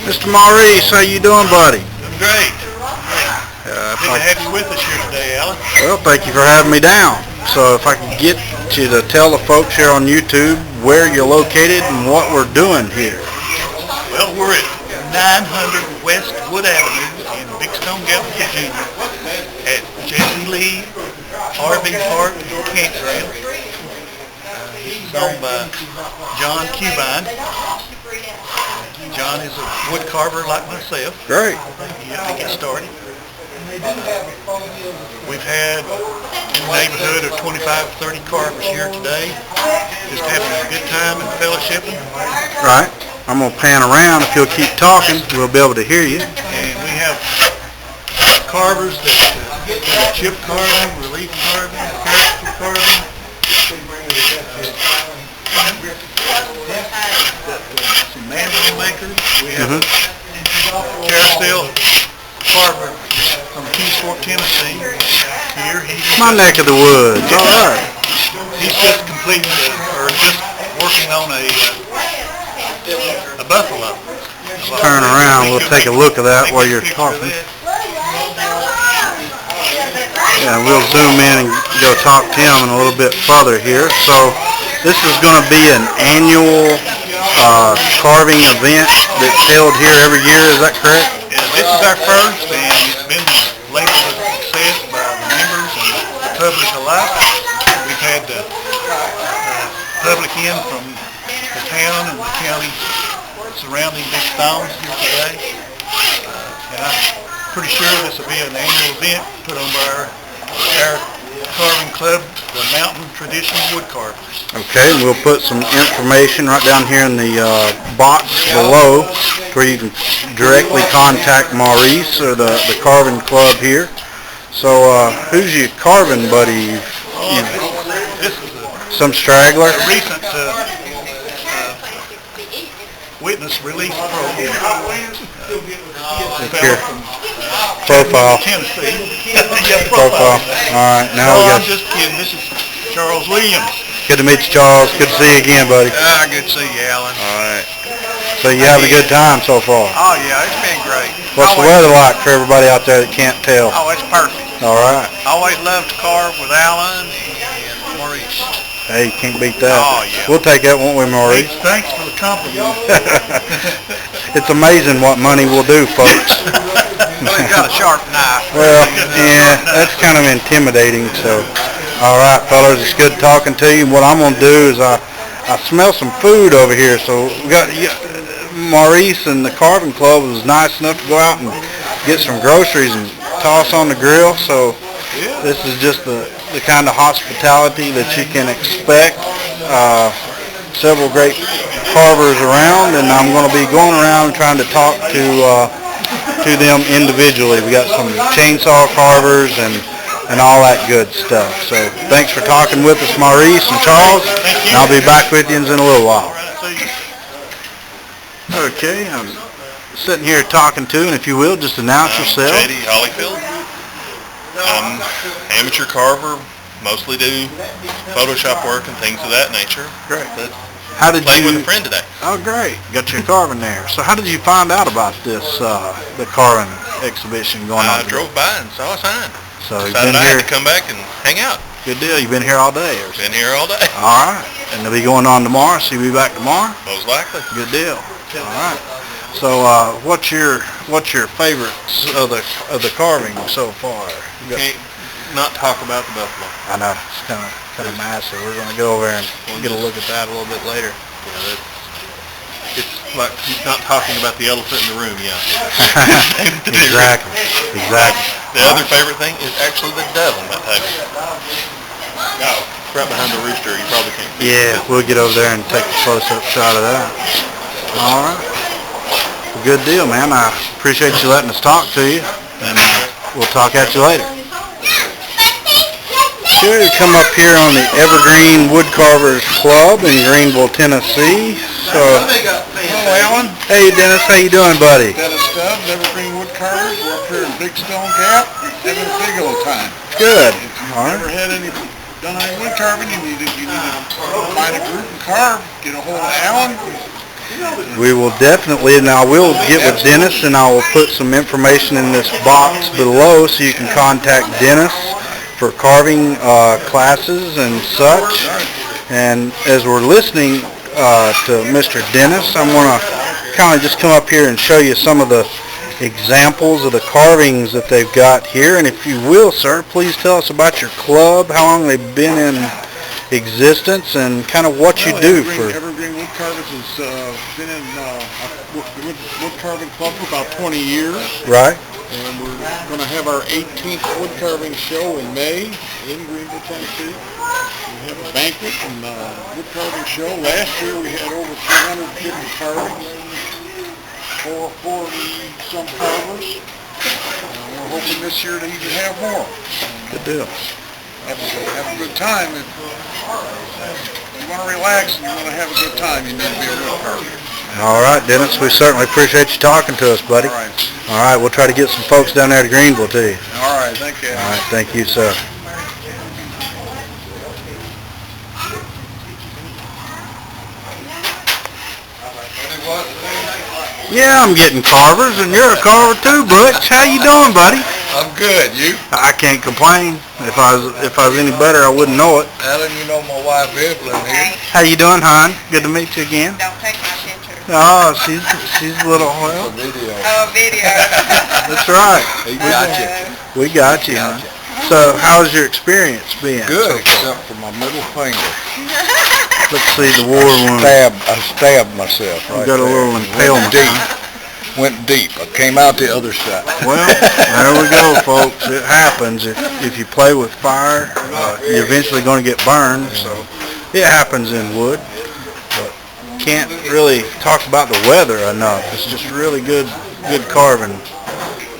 Mr. Maurice, how you doing, buddy? I'm great. Good to have you with us here today, Alan. Well, thank you for having me down. So if I could get you to tell the folks here on YouTube where you're located and what we're doing here. Well, we're at 900 West Wood Avenue in Big Stone Gap, Virginia at Jessie Lea RV Park and Campground. This is owned by John Cubine. John is a wood carver like myself. Great. He helped me get started. We've had in the neighborhood of 25-30 carvers here today, just having a good time and fellowshipping. Right. I'm going to pan around. If you'll keep talking, we'll be able to hear you. And we have carvers that chip carving, relief carving, character carving. Some mandrel makers. We have a Carousel Project from Kingsport, Tennessee. Here, my neck of the woods. All right. He's just completing, or just working on a buffalo. Turn around. We'll take a look at that while you're talking. Yeah, we'll zoom in and go talk to him a little bit further here. So this is going to be an annual carving event that's held here every year. Is that correct? Yeah, this is our first, and it's been labeled a success by the members and the public alike. We've had the public in from the town and the county surrounding Big Stones here today. And I'm pretty sure this will be an annual event put on by our carving club, the Mountain Tradition Woodcarvers. Okay, and we'll put some information right down here in the box below where you can directly contact Maurice or the carving club here. So who's your carving buddy? This is some straggler? A recent witness relief program. Profile. Tennessee. Yeah, profile. All right, now we got. I'm just kidding. This is Charles Williams. Good to meet you, Charles. Good to see you again, buddy. Good to see you, Alan. All right. So you having a good time so far? Oh yeah, it's been great. What's the weather like for everybody out there that can't tell? Oh, it's perfect. All right. Always love to carve with Alan and Maurice. Hey, you can't beat that. Oh yeah. We'll take that, won't we, Maurice? Thanks for the compliment. It's amazing what money will do, folks. Well, he's got a sharp knife. Well, yeah, that's kind of intimidating. So, all right, fellas, it's good talking to you. What I'm going to do is I smell some food over here. So we got Maurice and the Carving Club was nice enough to go out and get some groceries and toss on the grill. So this is just the kind of hospitality that you can expect. Several great carvers around, and I'm going to be going around trying to talk to them individually. We got some chainsaw carvers and all that good stuff. So thanks for talking with us, Maurice and Charles. And I'll be back with you in a little while. Okay, I'm sitting here talking to, and if you will, just announce yourself. J.D. Hollyfield. I'm amateur carver, mostly do Photoshop work and things of that nature. Great. But how did playing you? with a friend today. Oh, great! Got your carving there. So, how did you find out about this the carving exhibition going on? I drove by and saw a sign. So you've Decided been I here. had to come back and hang out. Good deal. You've been here all day, or Been here all day. all right. And they'll be going on tomorrow. So you'll be back tomorrow. Most likely. Good deal. All right. So, what's your favorites of the carving so far? Can't not talk about the buffalo. I know it's kind of massive. We're going to go over and get a look at that a little bit later. Yeah, it's like not talking about the elephant in the room. Yeah. Exactly. The other favorite thing is actually the dove on that table. No, right behind the rooster. You probably can't see Yeah, we'll get over there and take a close-up shot of that. All right. Well, good deal, man. I appreciate you letting us talk to you, and we'll talk at you later. Sure, you come up here on the Evergreene Woodcarvers Club in Greenville, Tennessee. So, Hello, Alan. hey, Dennis, how you doing, buddy? Dennis Stubbs, Evergreene Woodcarvers. We're up here in Big Stone Gap, having a big old time. Good. If you've All right. never done any wood carving, you need to find a group and carve. Get a hold of Alan. we will definitely, and I will get with Dennis, and I will put some information in this box below so you can contact Dennis for carving classes and such. And as we're listening to Mr. Dennis, I'm going to kind of just come up here and show you some of the examples of the carvings that they've got here. And if you will, sir, please tell us about your club, how long they've been in existence, and kind of what you do for... Evergreen Woodcarvers has been in the wood carving club for about 20 years. Right. And we're going to have our 18th wood carving show in May in Greenville, Tennessee. We have a banquet and wood carving show. Last year we had over 300 different carvings for 40-some carvers. We're hoping this year to even have more. Good deal. Have a good time. If you want to relax and you want to have a good time, you need to be a wood carver. All right, Dennis, we certainly appreciate you talking to us, buddy. All right. All right, we'll try to get some folks down there to Greenville to you. All right, thank you. All right, thank you, sir. Yeah, I'm getting carvers, and you're a carver too, Butch. How you doing, buddy? I'm good. You? I can't complain. If I was any better, I wouldn't know it. Alan, you know my wife Evelyn here. How you doing, hon? Good to meet you again. Don't take my picture. Oh, she's a little, well, Video. Oh, video. that's right. He got you. We got you, hon. So, how's your experience been? Good, except for my middle finger. Let's see the war wound. I stabbed myself right You got a there. little impalement, Went deep. I came out the other side. Well, there we go, folks. It happens. If you play with fire, you're eventually going to get burned. So it happens in wood. But can't really talk about the weather enough. It's just really good carving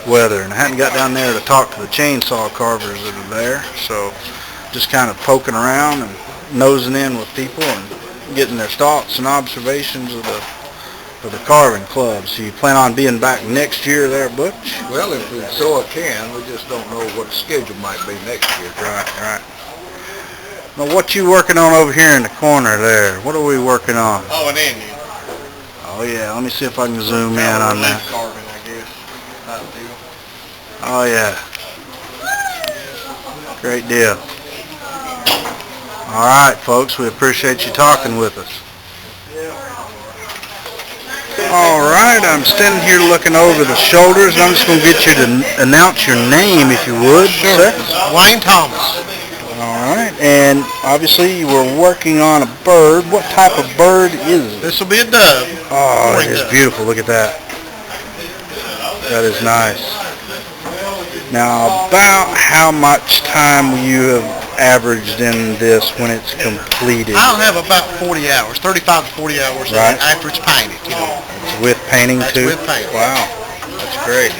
weather. And I hadn't got down there to talk to the chainsaw carvers that are there. So just kind of poking around and nosing in with people and getting their thoughts and observations of the carving club. So you plan on being back next year there, Butch? Well, if we so can, we just don't know what the schedule might be next year. Right. Now, what you working on over here in the corner there? What are we working on? Oh, an Indian. Oh yeah, let me see if I can zoom in on that. Carving, I guess. Type deal. Oh yeah. Great deal. All right, folks, we appreciate you talking with us. All right, I'm standing here looking over the shoulders, and I'm just going to get you to announce your name, if you would, sir. Wayne Thomas. All right, and obviously you were working on a bird. What type of bird is it? This will be a dove. Oh, it is beautiful. Look at that. That is nice. Now, about how much time will you have averaged in this when it's completed? I'll have about 40 hours, 35 to 40 hours Right. after it's painted, you know. It's with painting That's too? with painting. Wow, that's great.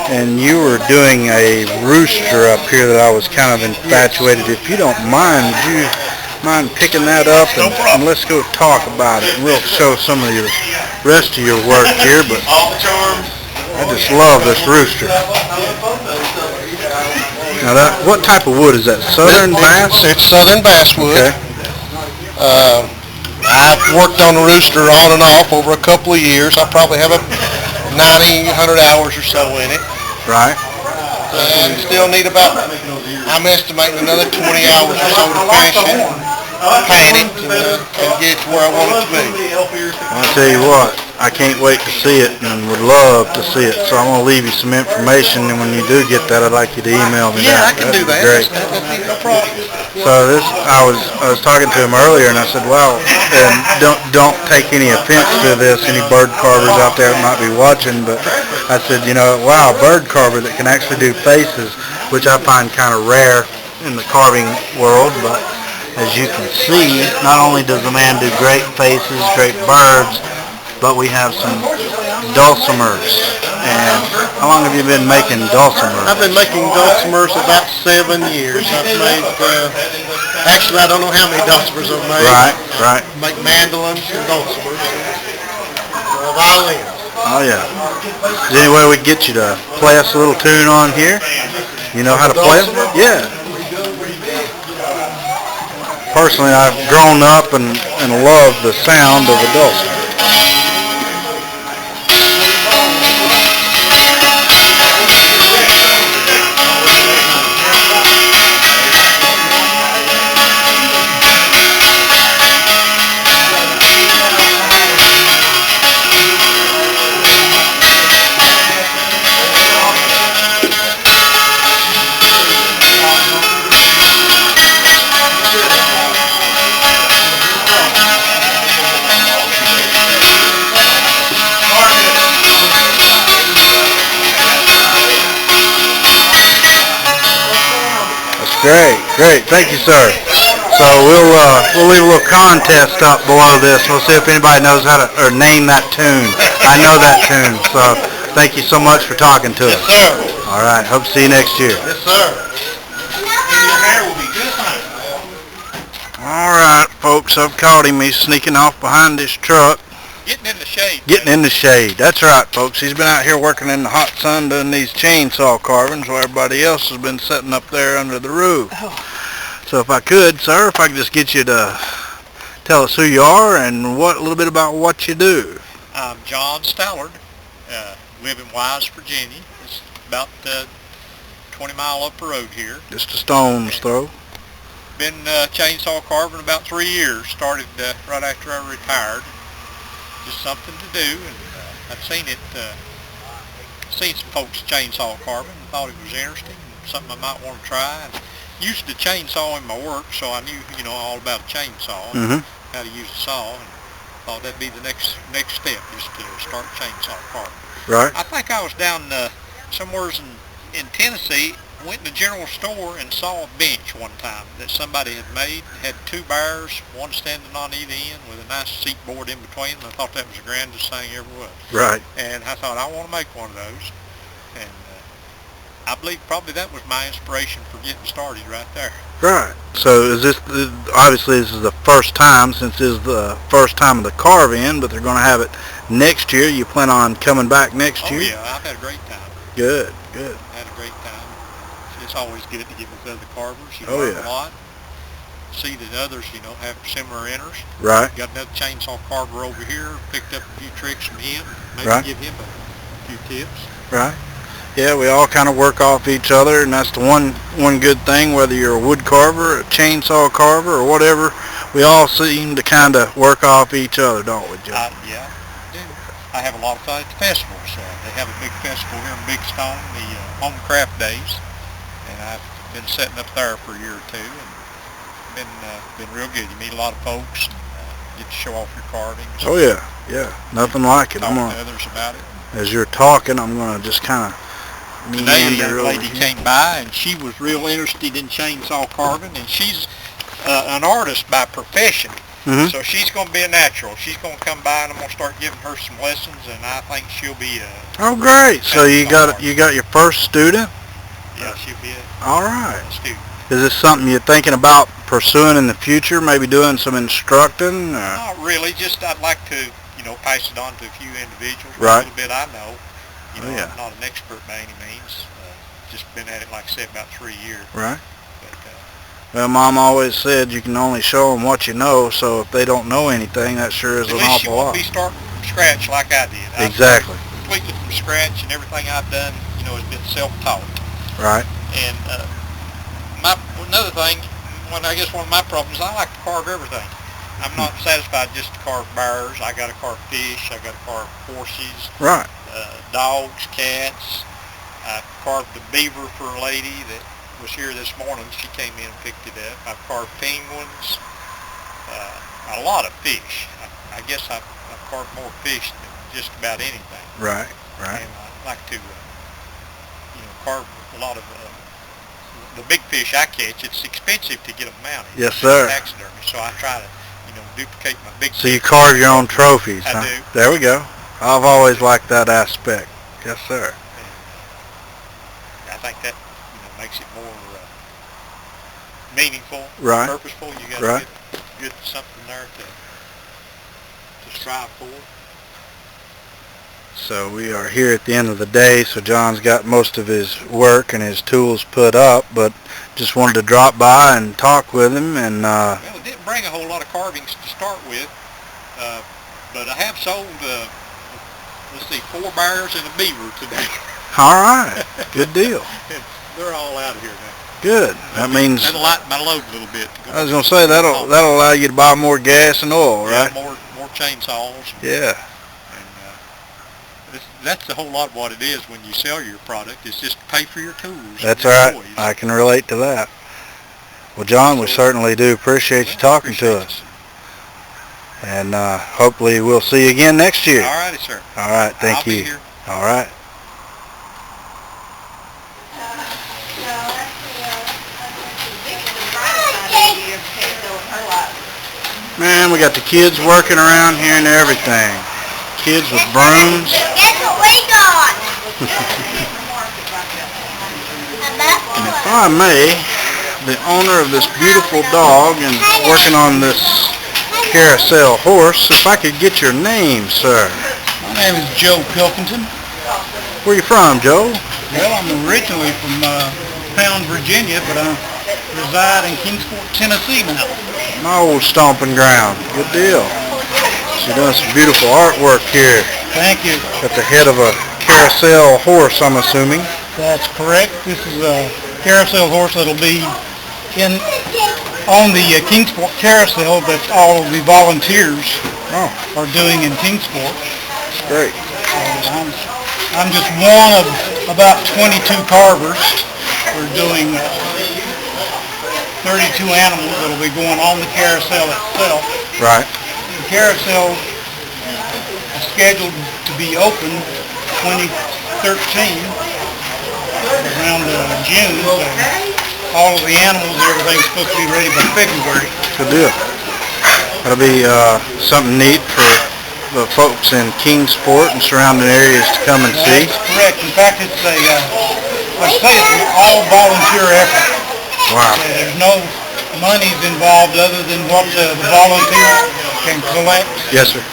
And you were doing a rooster up here that I was kind of infatuated. If you don't mind, would you mind picking that up and let's go talk about it. We'll show some of your rest of your work here, but I just love this rooster. Now what type of wood is that? Southern bass? It's southern basswood. Okay. I've worked on the rooster on and off over a couple of years. I probably have 90, 100 hours or so in it. Right. And still need about, I'm estimating another 20 hours or so to finish it, paint it, and get it to where I want it to be. I'll tell you what, I can't wait to see it and would love to see it. So I'm going to leave you some information, and when you do get that, I'd like you to email me Yeah, I that. can do that. Great. That's no problem. So I was talking to him earlier, and I said, well, and don't take any offense to this, any bird carvers out there that might be watching, but I said, wow, a bird carver that can actually do faces, which I find kind of rare in the carving world, but as you can see, not only does the man do great faces, great birds, but we have some dulcimers. And how long have you been making dulcimers? I've been making dulcimers about 7 years. I've made, actually I don't know how many dulcimers I've made. Right. Make mandolins and dulcimers. Violins. Oh yeah. Is there any way we can get you to play us a little tune on here? You know how to play them? Yeah. Personally, I've grown up and love the sound of a dulcimer. Great, great. Thank you, sir. So we'll leave a little contest up below this. We'll see if anybody knows how to or name that tune. I know that tune. So thank you so much for talking to us. Yes, sir. All right. Hope to see you next year. Yes, sir. And your hair will be just fine. All right, folks. I've caught him. He's sneaking off behind this truck. Getting in the shade. Getting in the shade. That's right, folks. He's been out here working in the hot sun doing these chainsaw carvings while everybody else has been sitting up there under the roof. So if I could, sir, if I could just get you to tell us who you are and a little bit about what you do. I'm John Stallard. Live in Wise, Virginia. It's about 20 mile up the road here. Just a stone's throw. Been chainsaw carving about 3 years. Started right after I retired. Just something to do, and I've seen some folks chainsaw carving and thought it was interesting, something I might want to try. And used to chainsaw in my work, so I knew all about a chainsaw and how to use a saw, and thought that'd be the next step, just to start chainsaw carving. Right. I think I was down somewhere in Tennessee. Went in the general store and saw a bench one time that somebody had made. It had 2 bars, one standing on either end with a nice seat board in between. And I thought that was the grandest thing ever was. Right. And I thought, I want to make one of those. And I believe probably that was my inspiration for getting started right there. Right. So is this, obviously this is the first time, since this is the first time of the Carve In, but they're going to have it next year. You plan on coming back next year? Oh yeah, I've had a great time. Good, good. Had a great time. It's always good to get with other carvers. You Oh, learn yeah. a lot. See that others, have similar interests. Right. Got another chainsaw carver over here. Picked up a few tricks from him. Maybe Right. give him a few tips. Right. Yeah, we all kind of work off each other, and that's the one good thing, whether you're a wood carver, a chainsaw carver, or whatever, we all seem to kind of work off each other, don't we, Joe? Yeah, I do. I have a lot of fun at the festivals. They have a big festival here in Big Stone, the Home Craft Days. And I've been setting up there for a year or two, and been real good. You meet a lot of folks, and get to show off your carvings. Oh yeah, yeah, nothing like it. Talk to others about it. As you're talking, I'm gonna just kind of Today, a meander young over lady here. came by, and she was real interested in chainsaw carving, and she's an artist by profession. Mhm. So she's going to be a natural. She's going to come by, and I'm going to start giving her some lessons, and I think she'll be Oh great! So you got your first student? yeah, she'll be All right. a student. Is this something you're thinking about pursuing in the future? Maybe doing some instructing? Not really. Just I'd like to, pass it on to a few individuals. Right. A little bit I know. Oh, yeah. I'm not an expert by any means. Just been at it, like I said, about 3 years. Right. But Well, Mom always said you can only show them what you know, so if they don't know anything, that sure is at an least you awful won't lot. be starting from scratch like I did. I Exactly. started completely from scratch, and everything I've done, has been self-taught. Right. And another thing, I guess one of my problems, I like to carve everything. I'm not satisfied just to carve bears. I got to carve fish. I got to carve horses, Right. dogs, cats. I carved a beaver for a lady that was here this morning. She came in and picked it up. I've carved penguins, a lot of fish. I guess I've carved more fish than just about anything. Right. Right. And I like to, carve a lot of the big fish I catch. It's expensive to get them mounted. Yes, sir. Taxidermy, so I try to, duplicate my big. So you carve your own trophies, I huh? do. There we go. I've always liked that aspect. Yes, sir. And, I think that makes it more meaningful, Right. purposeful. You got Right. to get something there to strive for. So we are here at the end of the day, so John's got most of his work and his tools put up, but just wanted to drop by and talk with him. And Well, it didn't bring a whole lot of carvings to start with, but I have sold, 4 bears and a beaver today. all right, good deal. They're all out of here now. Good. That means That'll lighten my load a little bit. To go I was gonna say that'll allow you to buy more gas and oil, yeah, right? more chainsaws. Yeah. And that's a whole lot of what it is when you sell your product. It's just to pay for your tools. That's and your right. toys. I can relate to that. Well, John, we certainly do appreciate you talking to us. And hopefully we'll see you again next year. All righty, sir. All right. Thank I'll you. be here. All right. Man, we got the kids working around here and everything. Kids with brooms. Guess what we got? And if I may, the owner of this beautiful dog and working on this carousel horse, if I could get your name, sir. My name is Joe Pilkington. Where you from, Joe? Well, I'm originally from Pound, Virginia, but I reside in Kingsport, Tennessee now. My old stomping ground. Good deal. You're doing some beautiful artwork here. Thank you. At the head of a carousel horse, I'm assuming. That's correct. This is a carousel horse that'll be on the Kingsport carousel that all of the volunteers are doing in Kingsport. That's great. I'm just one of about 22 carvers. We're doing 32 animals that'll be going on the carousel itself. Right. The carousel is scheduled to be open 2013 around June. So all of the animals, everything's supposed to be ready by February. Good deal. That'll be something neat for the folks in Kingsport and surrounding areas to come and see. That's correct. In fact, it's a, like I say, it's an all-volunteer effort. Wow. There's no monies involved other than what the volunteer can collect. Yes, sir.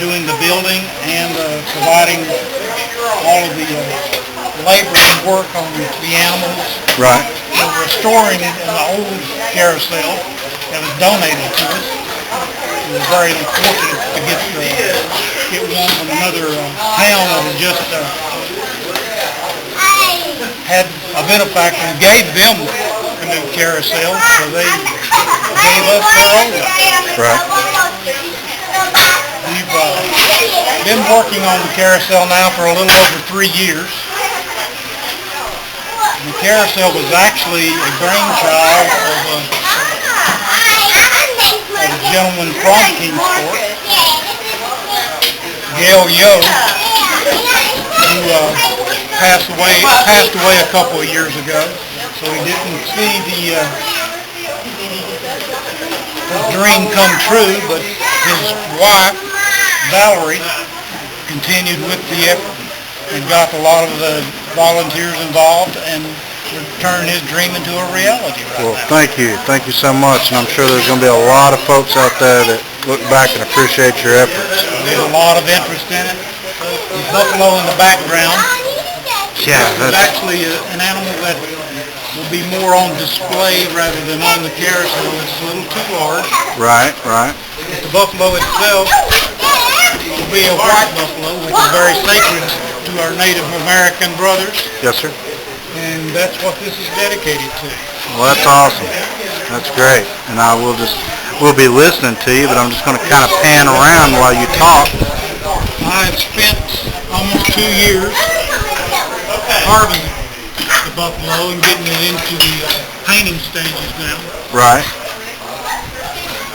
Doing the building and providing all of the labor and work on the animals. Right. We're restoring an old carousel that was donated to us. We were very fortunate to get one from another town that had just had a benefactor who gave them a new carousel, so they gave us their old one. Right. We've been working on the carousel now for a little over 3 years. The carousel was actually a brainchild of a gentleman from Kingsport, Gail Yo, who passed away a couple of years ago. So he didn't see the dream come true, but his wife, Valerie, continued with the effort and got a lot of the volunteers involved and turned his dream into a reality right Well, now. thank you. Thank you so much. And I'm sure there's going to be a lot of folks out there that look back and appreciate your efforts. There's a lot of interest in it. The buffalo in the background Yeah, is actually an animal that will be more on display rather than on the carousel. It's a little too large. right, right. The buffalo itself will be a white buffalo, which is very sacred to our Native American brothers, Yes, sir. and that's what this is dedicated to. Well, that's awesome. That's great. And we'll be listening to you, but I'm just going to kind of pan around while you talk. I have spent almost 2 years carving the buffalo and getting it into the painting stages now. Right.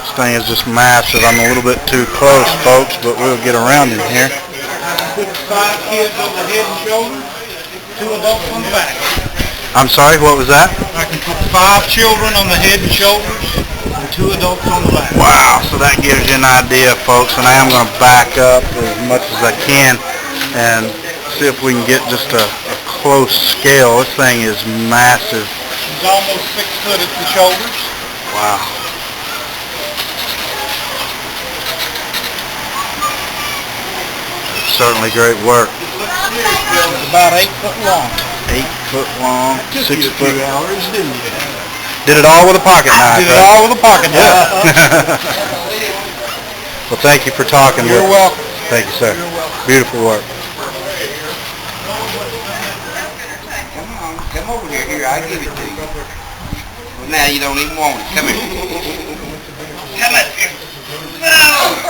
This thing is just massive. I'm a little bit too close, folks, but we'll get around in here. I put 5 kids on the head and shoulders, 2 adults on the back. I'm sorry, what was that? I can put 5 children on the head and shoulders and 2 adults on the back. Wow, so that gives you an idea, folks, and I am going to back up as much as I can and see if we can get just a close scale. This thing is massive. He's almost 6 foot at the shoulders. Wow. Certainly great work. It's about 8 foot long. 8 foot long, 6 foot. hours, didn't you? Did it all with a pocket knife. Did it all with a pocket knife. Well, thank you for talking with You're us. welcome. Thank you, sir. Beautiful work. Come over here, I'll give it to you. Well, now you don't even want it. Come here. Come up here. No!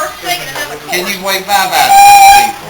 Can you wave bye-bye to people?